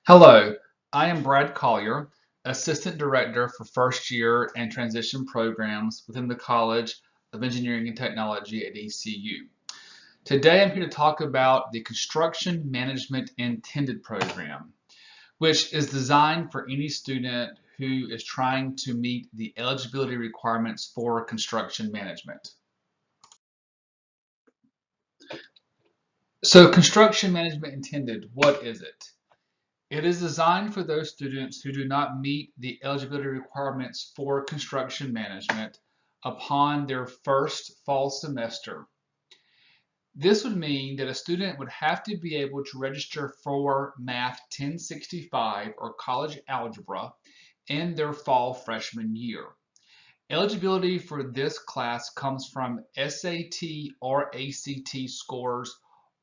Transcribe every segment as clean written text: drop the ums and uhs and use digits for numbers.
Hello, I am Brad Collier, Assistant Director for First Year and Transition Programs within the College of Engineering and Technology at ECU. Today I'm here to talk about the Construction Management Intended Program, which is designed for any student who is trying to meet the eligibility requirements for construction management. So, Construction Management Intended, what is it? It is designed for those students who do not meet the eligibility requirements for construction management upon their first fall semester. This would mean that a student would have to be able to register for Math 1065 or college algebra in their fall freshman year. Eligibility for this class comes from SAT or ACT scores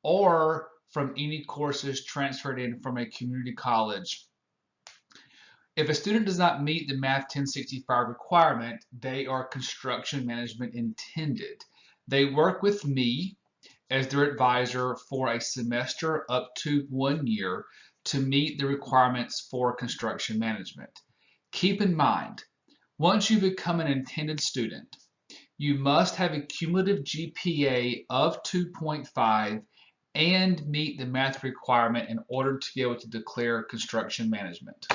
or from any courses transferred in from a community college. If a student does not meet the Math 1065 requirement, they are construction management intended. They work with me as their advisor for a semester up to 1 year to meet the requirements for construction management. Keep in mind, once you become an intended student, you must have a cumulative GPA of 2.5 and meet the math requirement in order to be able to declare construction management.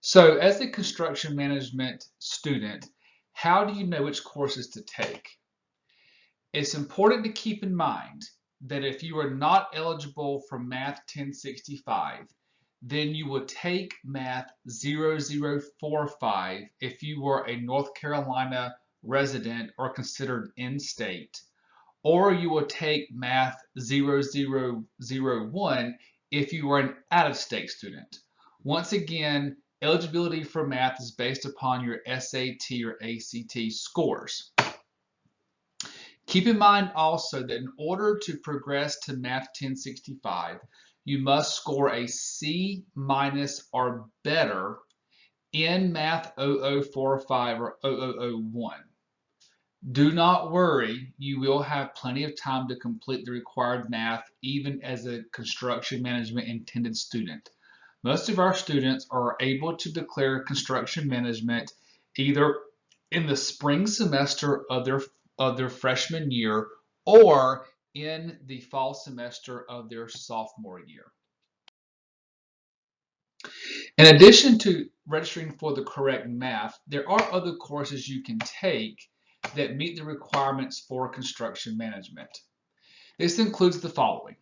So as a construction management student, how do you know which courses to take? It's important to keep in mind that if you are not eligible for Math 1065, then you will take Math 0045 if you were a North Carolina resident or considered in-state, or you will take Math 0001 if you are an out-of-state student. Once again, eligibility for math is based upon your SAT or ACT scores. Keep in mind also that in order to progress to Math 1065, you must score a C- or better in Math 0045 or 0001. Do not worry, you will have plenty of time to complete the required math even as a construction management intended student. Most of our students are able to declare construction management either in the spring semester of their freshman year or in the fall semester of their sophomore year. In addition to registering for the correct math, there are other courses you can take that meet the requirements for construction management. This includes the following: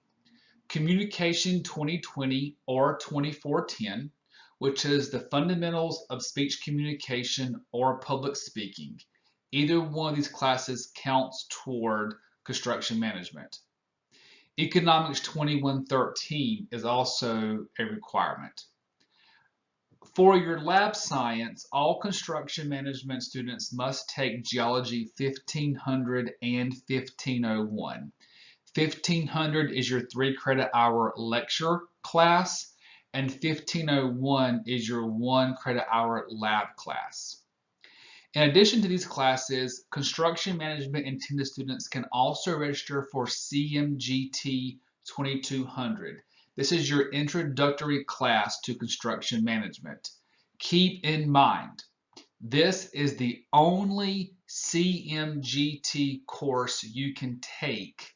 Communication 2020 or 2410, which is the fundamentals of speech communication or public speaking. Either one of these classes counts toward construction management. Economics 2113 is also a requirement. For your lab science, all construction management students must take Geology 1500 and 1501. 1500 is your 3 credit hour lecture class, and 1501 is your 1 credit hour lab class. In addition to these classes, construction management intended students can also register for CMGT 2200. This is your introductory class to construction management. Keep in mind, this is the only CMGT course you can take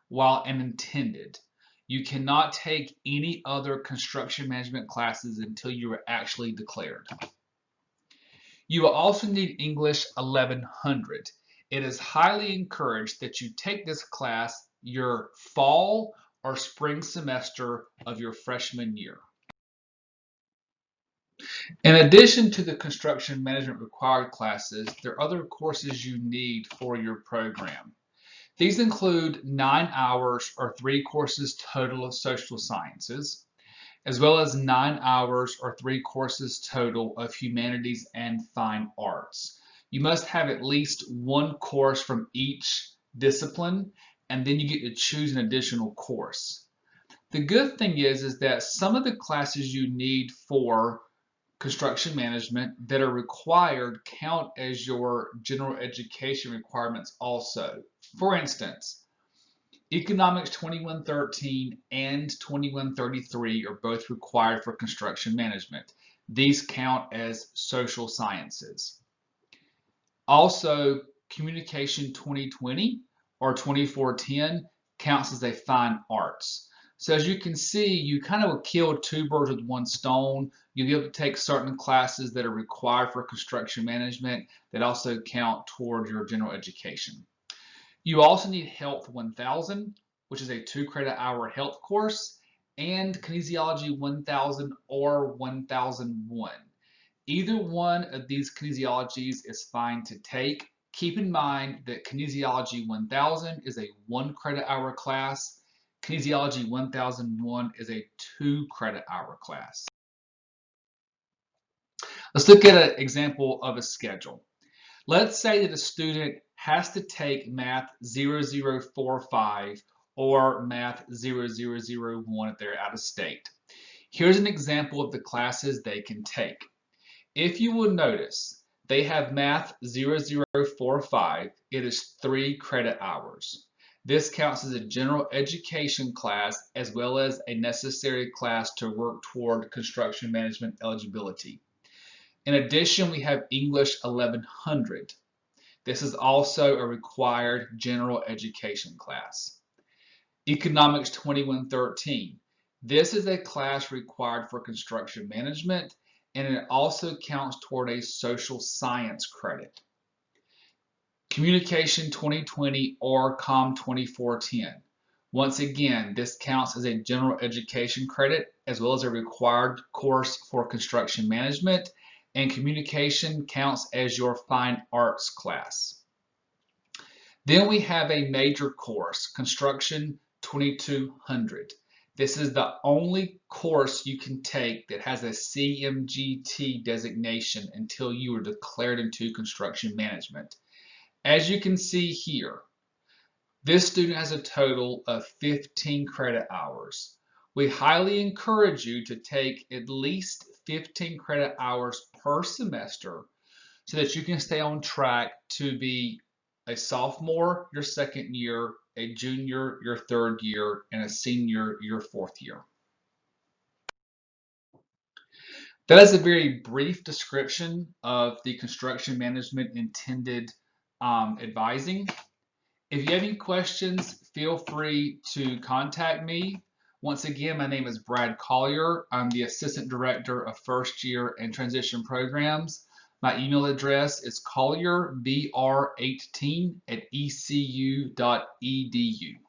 while an intended. You cannot take any other construction management classes until you are actually declared. You will also need English 1100. It is highly encouraged that you take this class your fall or spring semester of your freshman year. In addition to the construction management required classes, there are other courses you need for your program. These include 9 hours or 3 courses total of social sciences, as well as 9 hours or 3 courses total of humanities and fine arts. You must have at least 1 course from each discipline, and then you get to choose an additional course. The good thing is that some of the classes you need for construction management that are required count as your general education requirements also. For instance, Economics 2113 and 2133 are both required for construction management. These count as social sciences. Also, Communication 2020 or 2410 counts as a fine arts. So as you can see, you kind of kill two birds with one stone. You'll be able to take certain classes that are required for construction management that also count toward your general education. You also need Health 1000, which is a 2-credit-hour health course, and Kinesiology 1000 or 1001. Either one of these kinesiologies is fine to take. Keep in mind that Kinesiology 1000 is a 1-credit-hour class. Kinesiology 1001 is a 2-credit-hour class. Let's look at an example of a schedule. Let's say that a student has to take Math 0045 or Math 0001 if they're out of state. Here's an example of the classes they can take. If you will notice, they have Math 0045. It is 3 credit hours. This counts as a general education class as well as a necessary class to work toward construction management eligibility. In addition, we have English 1100. This is also a required general education class. Economics 2113. This is a class required for construction management, and it also counts toward a social science credit. Communication 2020 or Com 2410. Once again, this counts as a general education credit as well as a required course for construction management, and communication counts as your fine arts class. Then we have a major course, Construction 2200. This is the only course you can take that has a CMGT designation until you are declared into construction management. As you can see here, this student has a total of 15 credit hours. We highly encourage you to take at least 15 credit hours per semester so that you can stay on track to be a sophomore your second year, a junior your third year, and a senior your fourth year. That is a very brief description of the construction management intended advising. If you have any questions, feel free to contact me. Once again, my name is Brad Collier. I'm the Assistant Director of First Year and Transition Programs. My email address is collierbr18@ecu.edu.